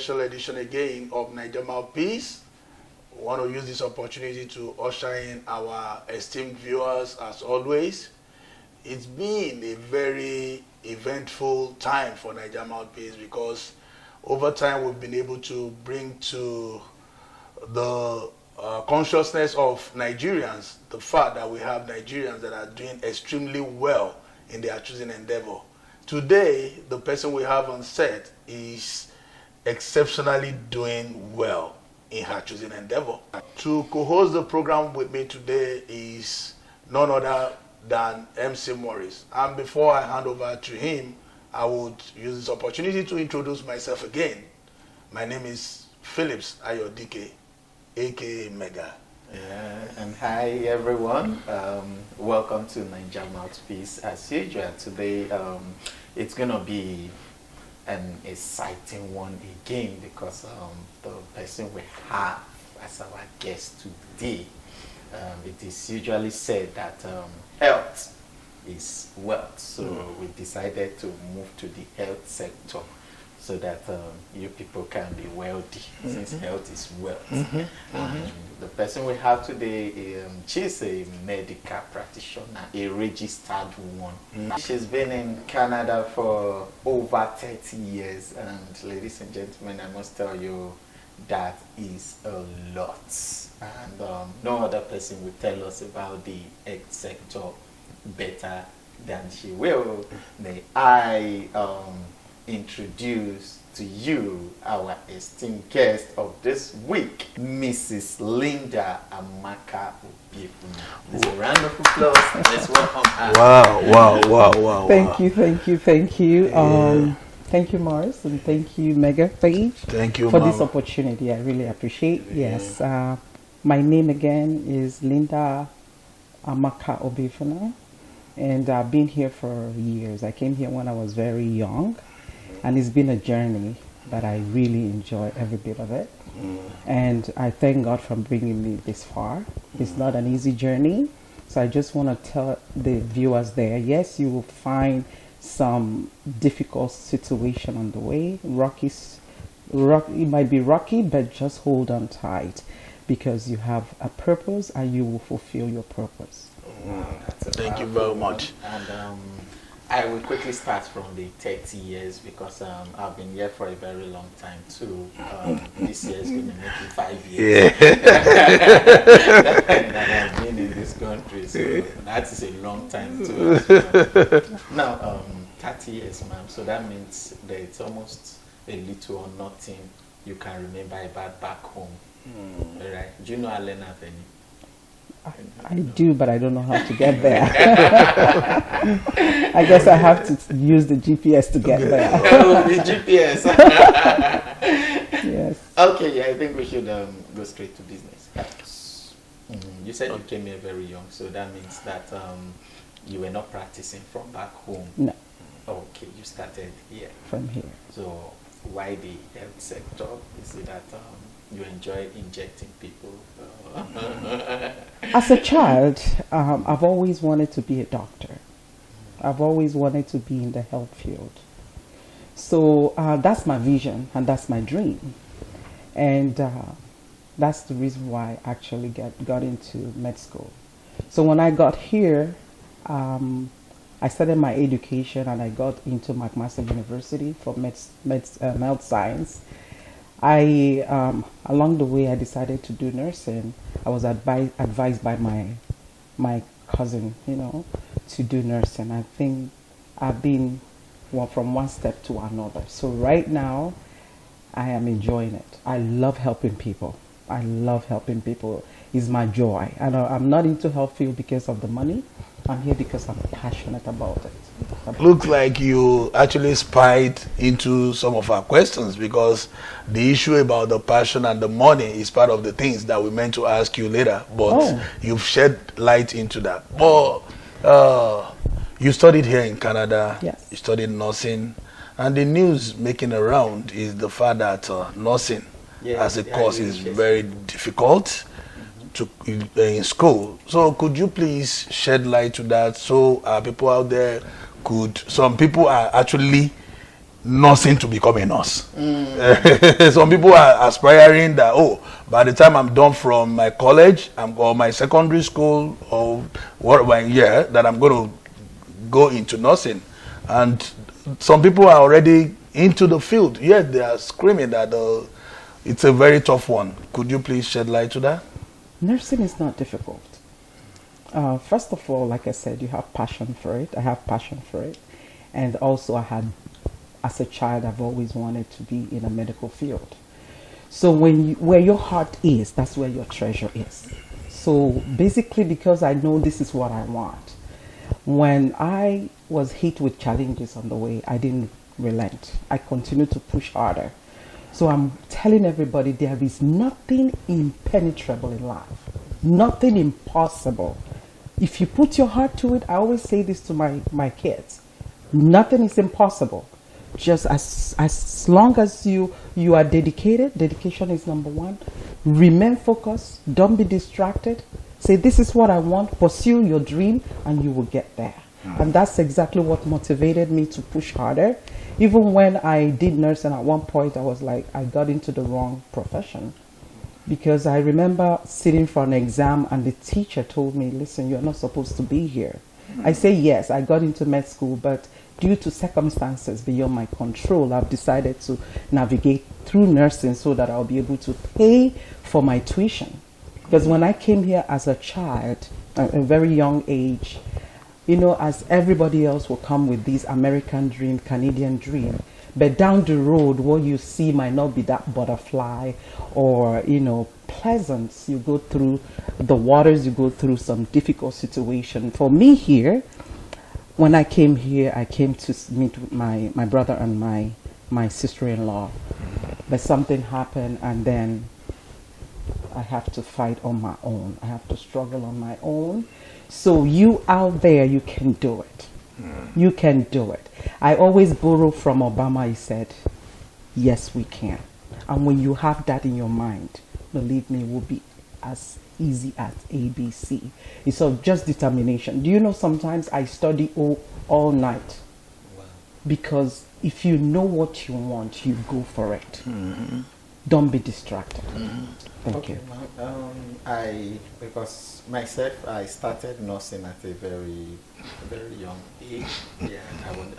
special edition again of Naija Mouth-Piece. I want to use this opportunity to usher in our esteemed viewers as always. It's been a very eventful time for Naija Mouth-Piece because over time we've been able to bring to the consciousness of Nigerians the fact that we have Nigerians that are doing extremely well in their choosing endeavor. Today, the person we have on set is exceptionally doing well in her choosing endeavor. To co-host the program with me today is none other than MC Morris. And before I hand over to him, I would use this opportunity to introduce myself again. My name is Phillips Ayodike, aka Mega. Yeah, and hi everyone. Welcome to Naija Mouth-Piece. As usual, today it's gonna be an exciting one again because the person we have as our guest today, it is usually said that health is wealth. So we decided to move to the health sector so that you people can be wealthy, since health is wealth. The person we have today, she's a medical practitioner, a registered one. She's been in Canada for over 30 years, and ladies and gentlemen, I must tell you, that is a lot. And no other person will tell us about the health sector better than she will. May I introduce to you our esteemed guest of this week, Mrs. Linda Amaka Obiefuna. This is a round of applause. Let's welcome her. Wow. Thank you. Thank you, Morris, and thank you, Mega Page. Thank you, for Mama. this opportunity. I really appreciate. Yes, my name again is Linda Amaka Obiefuna, and I've been here for years. I came here when I was very young, and it's been a journey that I really enjoy every bit of it. And I thank God for bringing me this far. It's not an easy journey, so I just want to tell the viewers there, yes, you will find some difficult situation on the way. It might be rocky, but just hold on tight because you have a purpose and you will fulfill your purpose. Thank you very much. And I will quickly start from the 30 years because I've been here for a very long time too. This year is going to make it 5 years. And I've been in this country, so that is a long time too. Now, 30 years, ma'am. So that means that it's almost a little or nothing you can remember about back home. Right? Do you know Allen Avenue? I do, but I don't know how to get there. I guess I have to use the GPS to get there. Oh, the GPS. Yes. Okay, yeah, I think we should go straight to business. You said you came here very young, so that means that you were not practicing from back home. No. Okay, you started here. From here. So why the health sector? Is it that you enjoy injecting people? As a child, I've always wanted to be a doctor. I've always wanted to be in the health field. So that's my vision and that's my dream. And that's the reason why I actually got into med school. So when I got here, I started my education and I got into McMaster University for health science. Along the way, I decided to do nursing. I was advised by my cousin, to do nursing. I think I've been from one step to another. So right now, I am enjoying it. I love helping people. It's my joy. And I'm not into health field because of the money. I'm here because I'm passionate about it. Looks like you actually spied into some of our questions because the issue about the passion and the money is part of the things that we meant to ask you later, but you've shed light into that. But you studied here in Canada. Yes. You studied nursing, and the news making around is the fact that nursing as a course is very difficult in school. So could you please shed light to that so people out there some people are actually nursing to become a nurse. Some people are aspiring that, oh, by the time I'm done from my college or my secondary school or whatever year, that I'm going to go into nursing. And some people are already into the field, yet they are screaming that it's a very tough one. Could you please shed light to that? Nursing is not difficult. First of all, like I said, you have passion for it. I have passion for it. And also as a child, I've always wanted to be in a medical field. So where your heart is, that's where your treasure is. So basically, because I know this is what I want, when I was hit with challenges on the way, I didn't relent. I continued to push harder. So I'm telling everybody there is nothing impenetrable in life, nothing impossible. If you put your heart to it, I always say this to my kids, nothing is impossible. Just as long as you are dedicated, dedication is number one. Remain focused, don't be distracted. Say, this is what I want, pursue your dream, and you will get there. And that's exactly what motivated me to push harder. Even when I did nursing, at one point I was like, I got into the wrong profession. Because I remember sitting for an exam and the teacher told me, listen, you're not supposed to be here. I say, yes, I got into med school, but due to circumstances beyond my control, I've decided to navigate through nursing so that I'll be able to pay for my tuition. Because when I came here as a child, at a very young age, you know, as everybody else will come with this American dream, Canadian dream, but down the road, what you see might not be that butterfly or, you know, pleasant. You go through the waters, you go through some difficult situation. For me here, when I came here, I came to meet with my brother and my sister-in-law. But something happened, and then I have to fight on my own. I have to struggle on my own. So you out there, you can do it. You can do it. I always borrow from Obama. He said, yes, we can. And when you have that in your mind, believe me, it will be as easy as ABC. It's of just determination. Do you know sometimes I study all night? Wow. Because if you know what you want, you go for it. Don't be distracted. Thank you. Because myself, I started nursing at a very young age. Yeah,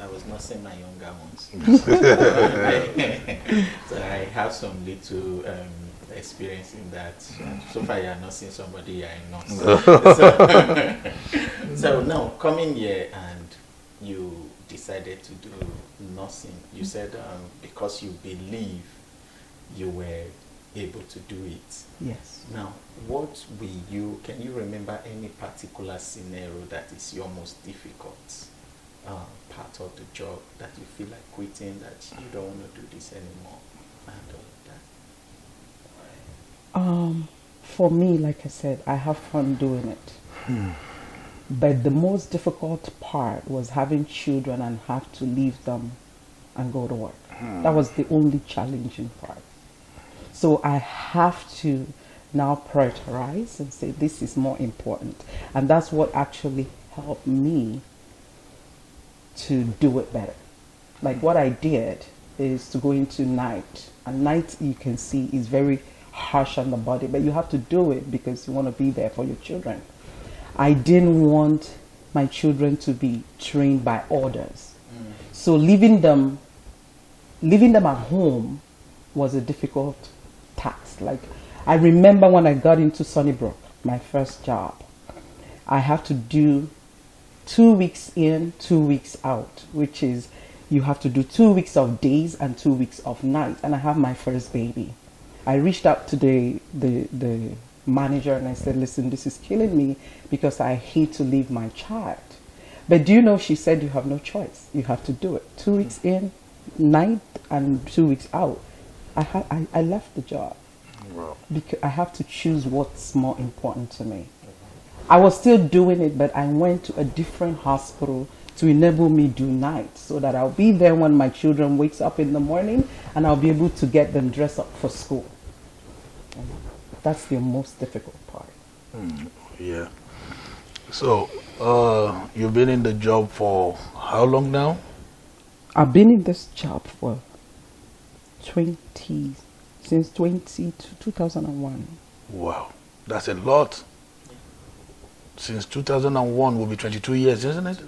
I was nursing my younger ones. So I have some little experience in that. So far, you're nursing somebody I know. So now, coming here and you decided to do nursing, you said because you believe you were able to do it. Yes. Now, can you remember any particular scenario that is your most difficult part of the job that you feel like quitting, that you don't want to do this anymore, and all of that? For me, like I said, I have fun doing it. But the most difficult part was having children and have to leave them and go to work. That was the only challenging part. So I have to now prioritize and say this is more important. And that's what actually helped me to do it better. Like what I did is to go into night. And night, you can see, is very harsh on the body, but you have to do it because you want to be there for your children. I didn't want my children to be trained by orders. So leaving them at home was a difficult task. Like, I remember when I got into Sunnybrook, my first job, I have to do 2 weeks in, 2 weeks out, which is you have to do 2 weeks of days and 2 weeks of nights. And I have my first baby. I reached out to the manager and I said, listen, this is killing me because I hate to leave my child. But do you know, she said, you have no choice. You have to do it. 2 weeks in, night, and 2 weeks out. I left the job. Wow. Because I have to choose what's more important to me. I was still doing it, but I went to a different hospital to enable me do night so that I'll be there when my children wakes up in the morning and I'll be able to get them dressed up for school. And that's the most difficult part. Yeah. So, you've been in the job for how long now? I've been in this job for since 2001. Wow, that's a lot. Since 2001 will be 22 years, isn't it?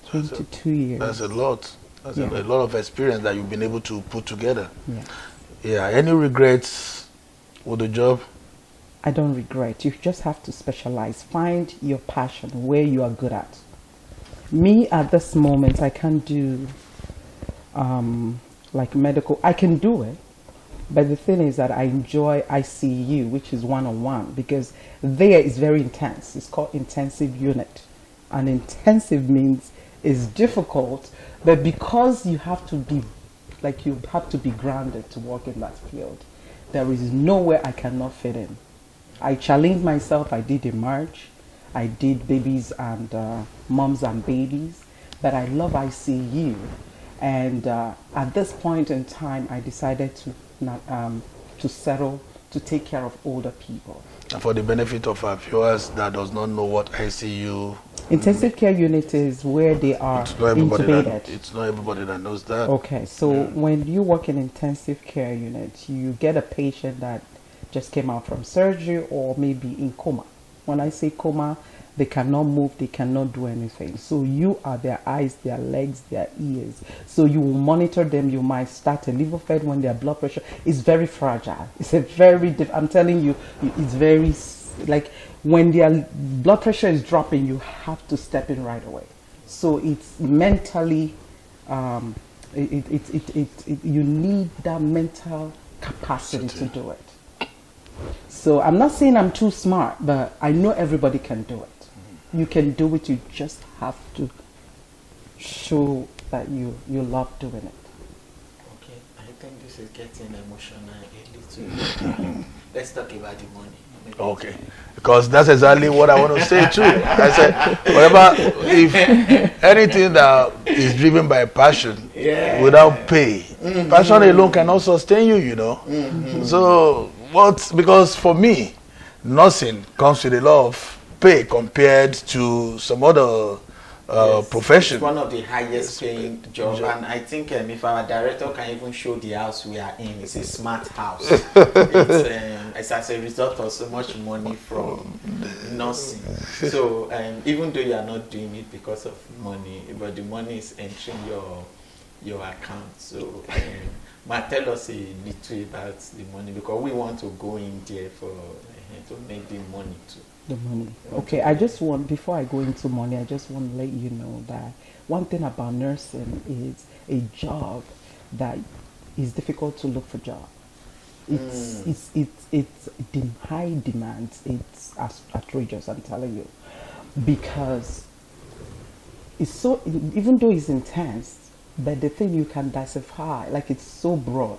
22 years. That's a lot. That's Yeah. a lot of experience that you've been able to put together. Yeah. Yeah. Any regrets with the job? I don't regret. You just have to specialize. Find your passion, where you are good at. Me, at this moment, I can't do like medical. I can do it. But the thing is that I enjoy ICU, which is one-on-one, because there is very intense. It's called intensive unit. And intensive means it's difficult, but because you have to be, like, you have to be grounded to work in that field, there is nowhere I cannot fit in. I challenged myself. I did in March. I did babies and moms and babies, but I love ICU. And at this point in time, I decided to settle to take care of older people. And for the benefit of our viewers that does not know what ICU, intensive care unit is where they are intubated. It's not everybody that knows that. Okay, so when you work in intensive care unit, you get a patient that just came out from surgery or maybe in coma. When I say coma, they cannot move, they cannot do anything. So you are their eyes, their legs, their ears. So you will monitor them. You might start a liver fed when their blood pressure is very fragile. It's a very, I'm telling you, it's very, like when their blood pressure is dropping, you have to step in right away. So it's mentally, you need that mental capacity to do it. So I'm not saying I'm too smart, but I know everybody can do it. You can do it, you just have to show that you love doing it. Okay, I think this is getting emotional a little. Let's talk about the money. Okay, because that's exactly what I want to say too. I said, whatever, if anything that is driven by passion without pay, passion alone cannot sustain you, you know. So, because for me, nursing comes with a lot of pay compared to some other profession. It's one of the highest paying jobs, and I think if our director can even show the house we are in, it's a smart house. It's as a result of so much money from nursing. So even though you are not doing it because of money, but the money is entering your account. So tell us a little about the money, because we want to go in there to make the money too. The money. Okay, I just want, before I go into money, I just want to let you know that one thing about nursing is a job that is difficult to look for job. It's high demand. It's outrageous, I'm telling you, because it's so, even though it's intense, but the thing you can diversify, like it's so broad.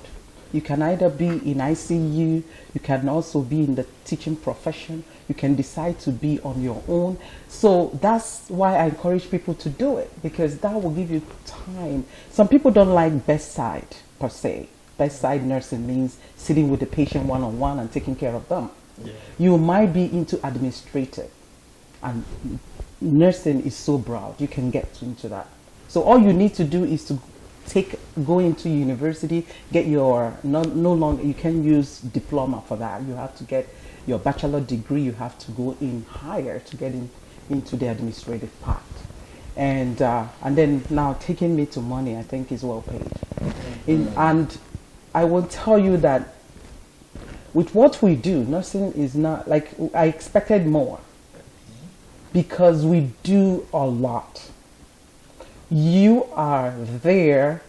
You can either be in ICU, you can also be in the teaching profession, you can decide to be on your own. So that's why I encourage people to do it, because that will give you time. Some people don't like bedside per se. Bedside nursing means sitting with the patient one-on-one and taking care of them. Yeah. You might be into administrative, and nursing is so broad, you can get into that. So all you need to do is to go into university, get your, no longer, you can use diploma for that. You have to get your bachelor degree, you have to go in higher to get into the administrative part. And then now taking me to money, I think is well paid. And I will tell you that with what we do, nursing is not, like, I expected more, because we do a lot. You are there.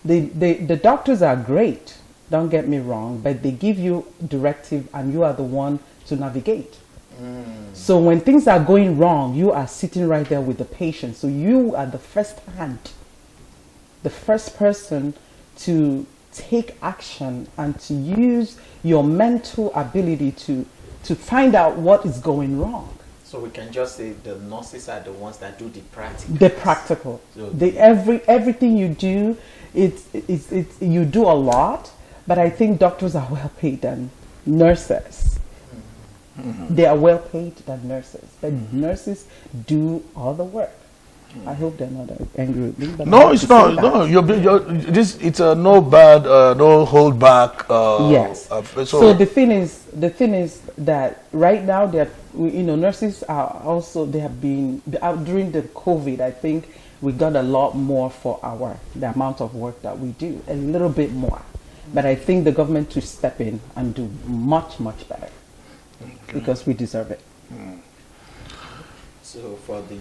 The doctors are great, don't get me wrong, but they give you directive and you are the one to navigate. So when things are going wrong, you are sitting right there with the patient. So you are the first hand, the first person to take action and to use your mental ability to find out what is going wrong. So we can just say the nurses are the ones that do the practical. The practical. So everything you do, you do a lot, but I think doctors are well paid than nurses. They are well paid than nurses, but nurses do all the work. I hope they're not angry with me. But No, it's not. No, it's a no bad, no hold back. Yes. So the thing is that right now nurses are also, they have been during the COVID. I think we got a lot more for the amount of work that we do, a little bit more. But I think the government to step in and do much better, because we deserve it. So for the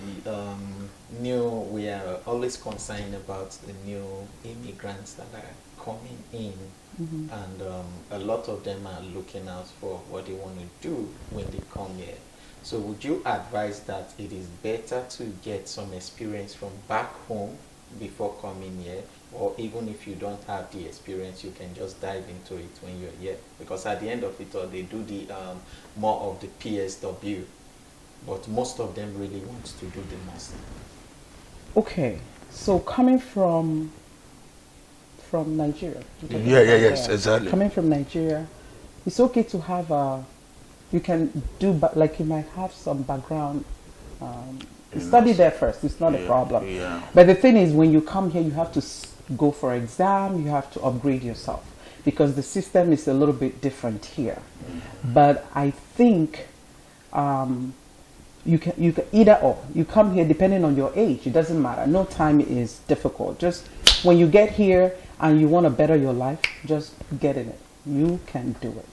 we are always concerned about the new immigrants that are coming in, and a lot of them are looking out for what they want to do when they come here. So would you advise that it is better to get some experience from back home before coming here, or even if you don't have the experience, you can just dive into it when you're here? Because at the end of it all, they do the more of the PSW, but most of them really want to do the most. Okay, so coming from Nigeria. Yes, exactly. Coming from Nigeria, it's okay to have you can do, but like you might have some background. Study there first. It's not a problem. Yeah. But the thing is, when you come here, you have to go for exam. You have to upgrade yourself, because the system is a little bit different here. But I think you can either or. You come here depending on your age. It doesn't matter. No time is difficult. Just when you get here and you want to better your life, just get in it. You can do it.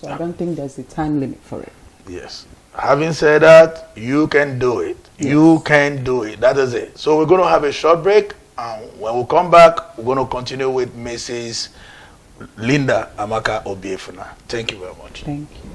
So I don't think there's a time limit for it. Yes. Having said that, you can do it. Yes. You can do it. That is it. So we're going to have a short break. And when we come back, we're going to continue with Mrs. Linda Amaka Obiefuna. Thank you very much. Thank you.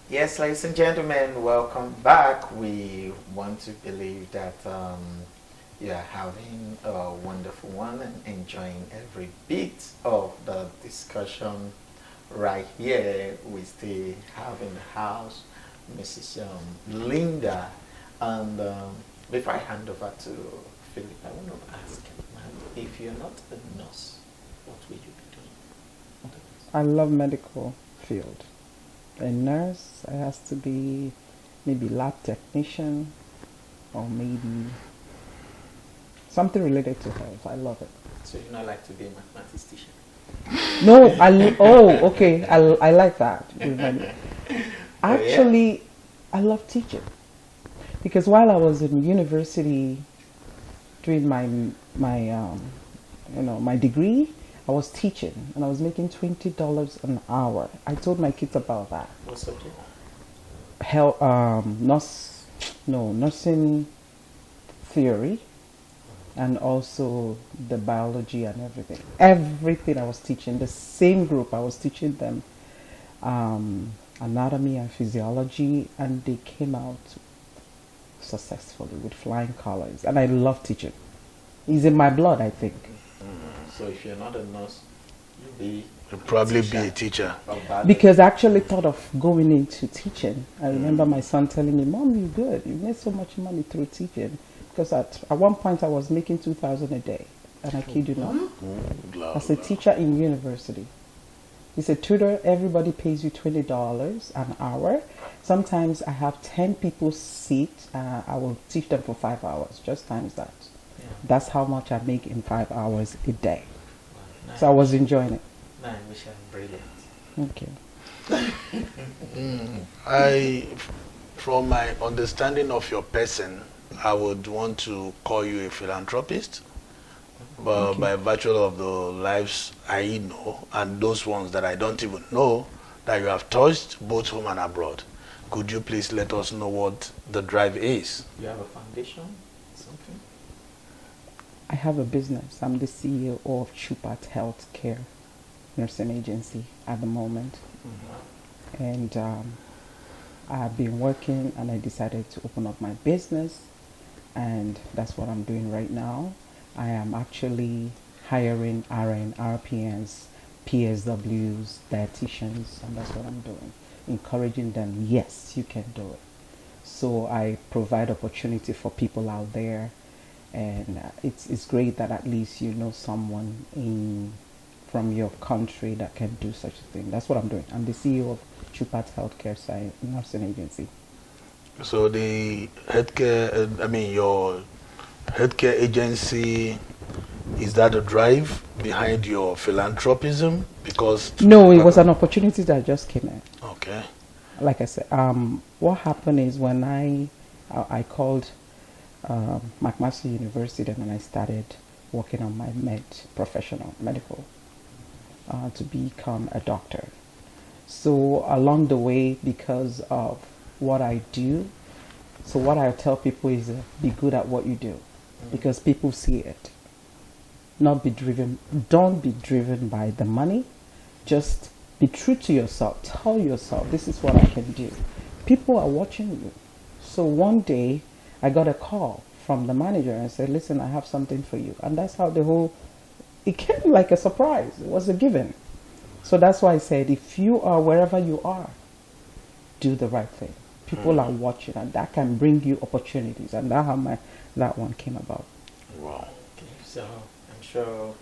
Yes, ladies and gentlemen, welcome back. We want to believe that you are having a wonderful one and enjoying every bit of the discussion right here. We still have in the house Mrs. Linda. And before I hand over to Philip, I want to ask, if you're not a nurse, what will you be doing? I love medical field. A nurse, it has to be maybe lab technician, or maybe something related to health. I love it. So you not like to be a mathematician? No, okay. I like that. Actually, I love teaching, because while I was in university doing my degree, I was teaching and I was making $20 an hour. I told my kids about that. What subject? Nursing theory, and also the biology and everything. Everything I was teaching, the same group, I was teaching them anatomy and physiology, and they came out successfully with flying colors. And I love teaching. It's in my blood, I think. So if you're not a nurse, you'll be You'll probably be a teacher. Because I actually thought of going into teaching. I remember my son telling me, "Mom, you're good. You made so much money through teaching." Because at one point I was making 2,000 a day, and I kid you not, as a teacher in university. He said, "Tutor, everybody pays you $20 an hour. Sometimes I have 10 people sit. I will teach them for 5 hours, just times that. Yeah. That's how much I make in 5 hours a day." Wow, So I was enjoying it. No, I wish I'm brilliant. Okay. From my understanding of your person, I would want to call you a philanthropist. But by virtue of the lives I know and those ones that I don't even know that you have touched both home and abroad, could you please let us know what the drive is? You have a foundation, something? I have a business. I'm the CEO of Chupat Healthcare nursing agency at the moment. And I've been working and I decided to open up my business, and that's what I'm doing right now. I am actually hiring RN, RPNs, PSWs, dietitians, and that's what I'm doing. Encouraging them, yes, you can do it. So I provide opportunity for people out there, and it's great that at least you know someone from your country that can do such a thing. That's what I'm doing. I'm the CEO of Chupat Healthcare nursing agency. So the healthcare, your healthcare agency, is that a drive behind your philanthropism? Because no, it was an opportunity that just came in. Okay. Like I said, what happened is when I called McMaster University and I started working on my medical to become a doctor. So along the way, because of what I do, so what I tell people is be good at what you do, because people see it. Don't be driven by the money. Just be true to yourself. Tell yourself, this is what I can do. People are watching you. So one day I got a call from the manager and said, "Listen, I have something for you." And that's how it came like a surprise. It was a given. So that's why I said, if you are wherever you are, do the right thing. People are watching, and that can bring you opportunities. And that's how that one came about. Wow. Okay, so I'm sure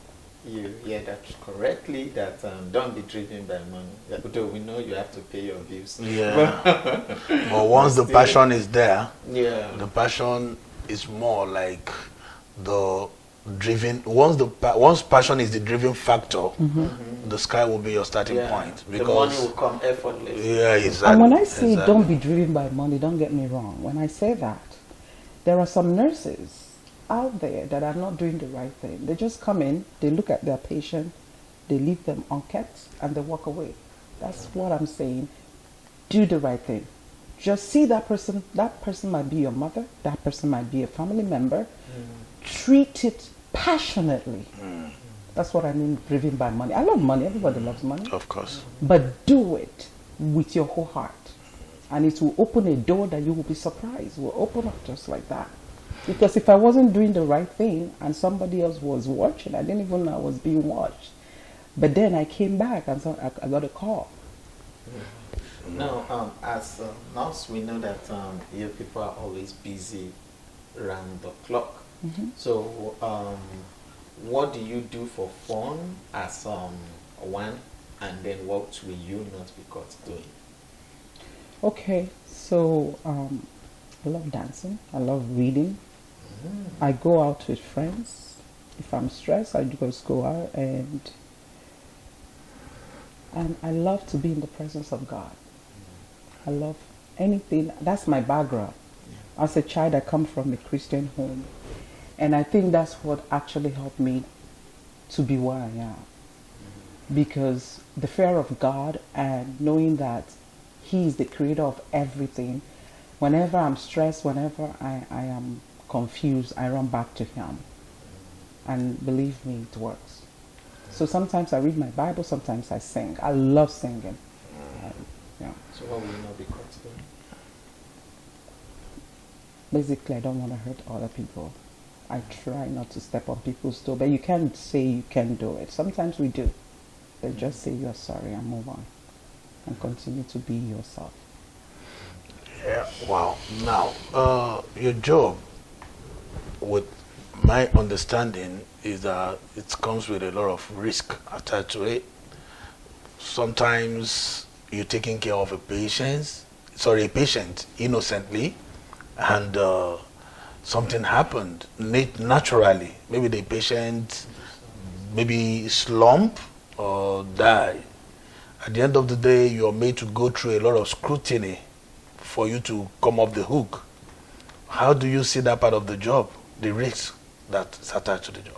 you hear that correctly, that don't be driven by money. Although we know you have to pay your bills. Yeah. But once the passion is there, yeah, the passion is more like the driven. Once passion is the driving factor, the sky will be your starting point. Because the money will come effortlessly. Yeah, exactly. And when I say don't be driven by money, don't get me wrong. When I say that, there are some nurses out there that are not doing the right thing. They just come in, they look at their patient, they leave them unkept, and they walk away. That's what I'm saying. Do the right thing. Just see that person. That person might be your mother. That person might be a family member. Treat it passionately. That's what I mean, driven by money. I love money. Everybody loves money. Of course. But do it with your whole heart. And it will open a door that you will be surprised. It will open up just like that. Because if I wasn't doing the right thing and somebody else was watching, I didn't even know I was being watched. But then I came back and so I got a call. Now, as a nurse, we know that you people are always busy around the clock. So, what do you do for fun as one, and then what will you not be caught doing? Okay, so I love dancing. I love reading. I go out with friends. If I'm stressed, I just go out, and I love to be in the presence of God. I love anything. That's my background. As a child, I come from a Christian home. And I think that's what actually helped me to be where I am. Because the fear of God and knowing that He is the creator of everything, whenever I'm stressed, whenever I am confused, I run back to Him. And believe me, it works. So sometimes I read my Bible, sometimes I sing. I love singing. Yeah. So what will you not be caught doing? Basically, I don't want to hurt other people. I try not to step on people's toe, but you can't say you can do it. Sometimes we do. But just say you're sorry and move on and continue to be yourself. Yeah, wow. Now, your job, with my understanding, is that it comes with a lot of risk attached to it. Sometimes you're taking care of a patient innocently, and something happened naturally. Maybe the patient maybe slump or die. At the end of the day, you're made to go through a lot of scrutiny for you to come off the hook. How do you see that part of the job, the risk that's attached to the job?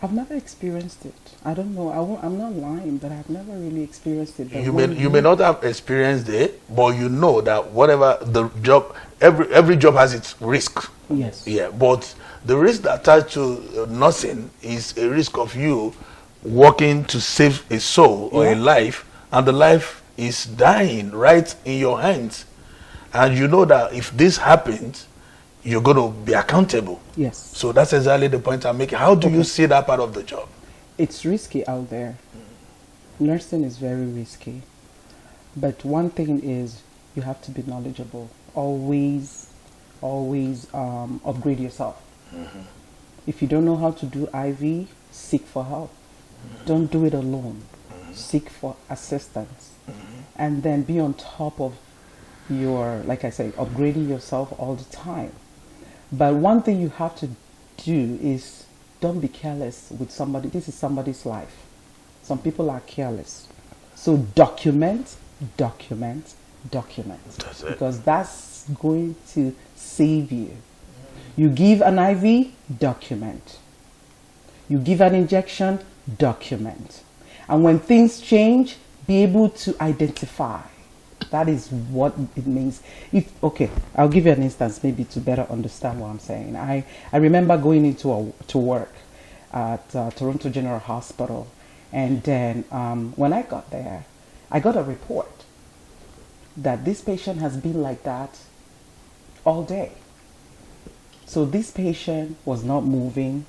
I've never experienced it. I don't know. I'm not lying, but I've never really experienced it. You may not have experienced it, but you know that whatever the job, every job has its risk. Yes. Yeah, but the risk attached to nursing is a risk of you working to save a soul or a life, and the life is dying right in your hands. And you know that if this happens, you're going to be accountable. Yes. So that's exactly the point I'm making. How do you see that part of the job? It's risky out there. Nursing is very risky. But one thing is you have to be knowledgeable. Always upgrade yourself. If you don't know how to do IV, seek for help. Don't do it alone. Seek for assistance. And then be on top of your, like I say, upgrading yourself all the time. But one thing you have to do is don't be careless with somebody. This is somebody's life. Some people are careless. So document. That's it. Because that's going to save you. You give an IV, document. You give an injection, document. And when things change, be able to identify. That is what it means. Okay, I'll give you an instance maybe to better understand what I'm saying. I remember going to work at Toronto General Hospital, and then when I got there, I got a report that this patient has been like that all day. So this patient was not moving,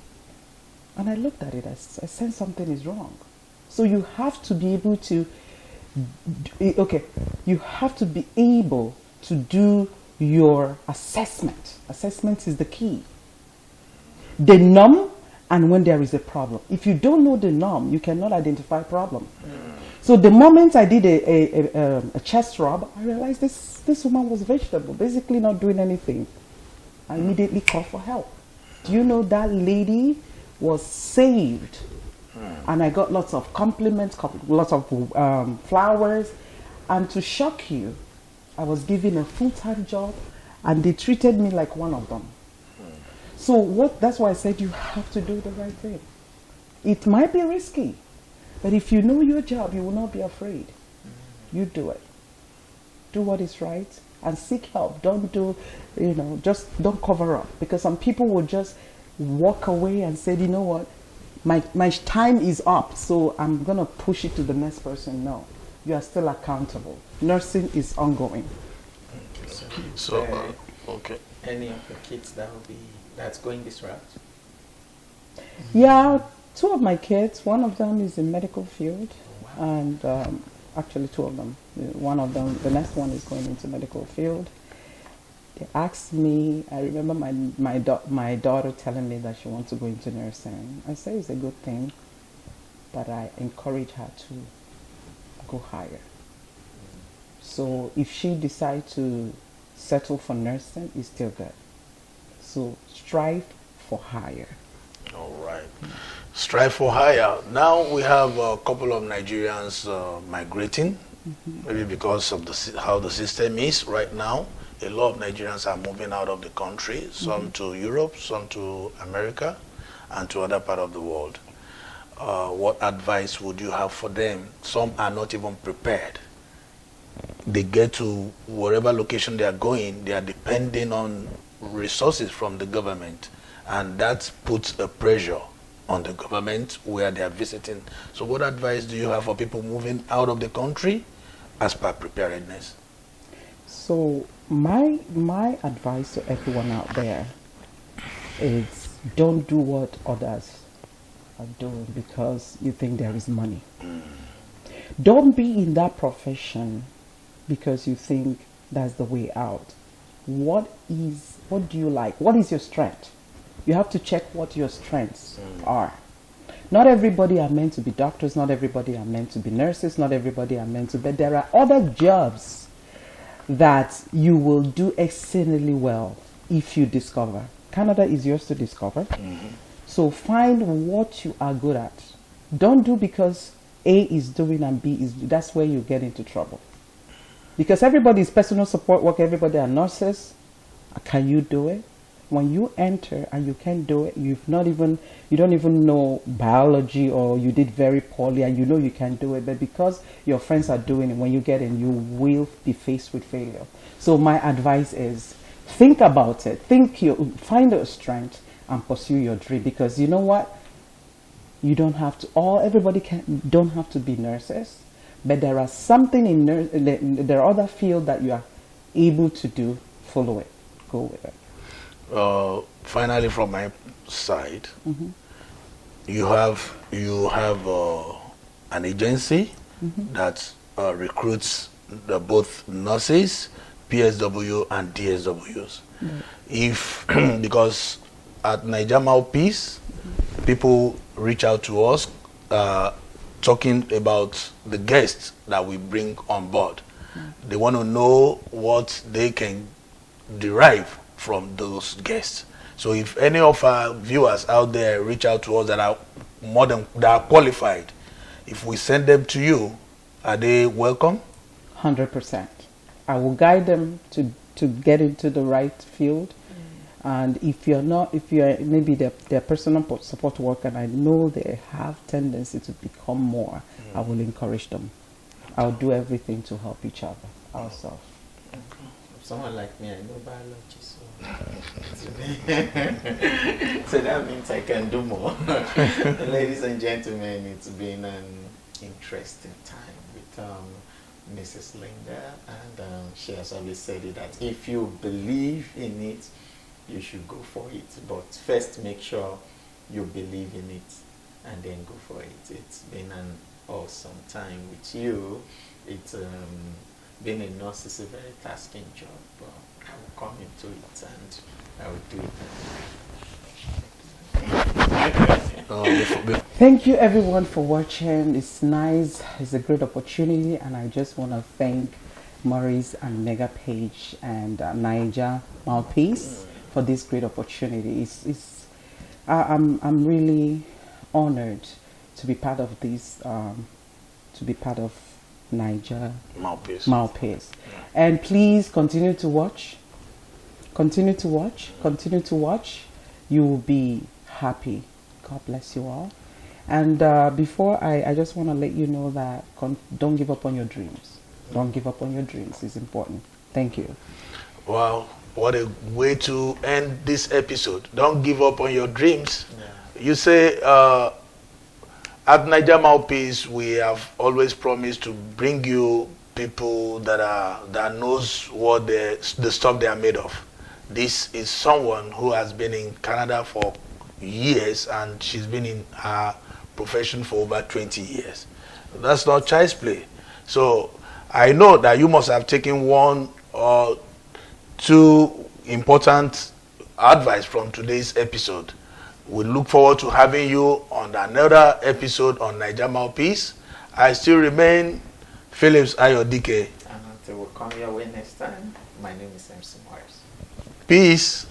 and I looked at it. I sensed something is wrong. So you have to be able to you have to be able to do your assessment. Assessment is the key. The norm and when there is a problem. If you don't know the norm, you cannot identify problem. So the moment I did a chest rub, I realized this woman was vegetable, basically not doing anything. I immediately called for help. Do you know that lady was saved? And I got lots of compliments, lots of flowers. And to shock you, I was given a full-time job and they treated me like one of them. So that's why I said you have to do the right thing. It might be risky, but if you know your job, you will not be afraid. You do it. Do what is right and seek help. Don't do, just don't cover up. Because some people will just walk away and say, you know what? My time is up, so I'm going to push it to the next person. No, you are still accountable. Nursing is ongoing. So, okay. Any of the kids that's going this route? Yeah, two of my kids. One of them is in medical field, and actually two of them. One of them, the next one is going into medical field. They asked me, I remember my daughter telling me that she wants to go into nursing. I say it's a good thing, but I encourage her to go higher. So if she decides to settle for nursing, it's still good. So strive for higher. All right. Strive for higher. Now we have a couple of Nigerians migrating, maybe because of how the system is right now. A lot of Nigerians are moving out of the country, some to Europe, some to America, and to other parts of the world. What advice would you have for them? Some are not even prepared. They get to wherever location they are going, they are depending on resources from the government, and that puts a pressure on the government where they are visiting. So what advice do you have for people moving out of the country as per preparedness? So my advice to everyone out there It's don't do what others are doing because you think there is money. Don't be in that profession because you think that's the way out. What do you like? What is your strength? You have to check what your strengths are. Not everybody are meant to be doctors, not everybody are meant to be nurses, not everybody are meant to, but there are other jobs that you will do exceedingly well if you discover. Canada is yours to discover. So find what you are good at. Don't do because A is doing and B is, that's where you get into trouble. Because everybody is personal support work, everybody are nurses. Can you do it? When you enter and you can't do it, you don't even know biology, or you did very poorly and you know you can't do it, but because your friends are doing it, when you get in, you will be faced with failure. So my advice is, think about it. Find a strength and pursue your dream, because you know what? You don't have to, don't have to be nurses, but there are something there are other fields that you are able to do. Follow it. Go with it. Finally, from my side, you have an agency that recruits both nurses, PSW and DSWs. If because at Naija Mouth-Piece, people reach out to us talking about the guests that we bring on board. They want to know what they can derive from those guests. So if any of our viewers out there reach out to us that are that are qualified, if we send them to you, are they welcome? 100%. I will guide them to get into the right field. And if you're maybe their personal support worker, and I know they have tendency to become more, I will encourage them. I'll do everything to help each other, ourselves. Someone like me, I know biology, so that means I can do more. Ladies and gentlemen, it's been an interesting time with Mrs. Linda, and she has always said it, that if you believe in it, you should go for it. But first, make sure you believe in it, and then go for it. It's been an awesome time with you. It's being a nurse is a very tasking job, but I will come into it and I will do it. Thank you everyone for watching. It's nice. It's a great opportunity, and I just want to thank Maurice and Mega Page and Naija Mouth-Piece for this great opportunity. I'm really honored to be part of this. To be part of Naija Mouth-Piece. And please continue to watch. Continue to watch. Continue to watch. You will be happy. God bless you all. And before I just want to let you know that don't give up on your dreams. Don't give up on your dreams. It's important. Thank you. Wow, what a way to end this episode. Don't give up on your dreams. Yeah. You say at Naija Mouth-Piece, we have always promised to bring you people that knows what the stuff they are made of. This is someone who has been in Canada for years, and she's been in her profession for over 20 years. That's not child's play. So I know that you must have taken one or two important advice from today's episode. We look forward to having you on another episode on Naija Mouth-Piece. I still remain Phillips Ayodike. And until we come your way next time, my name is MC Morris. Peace.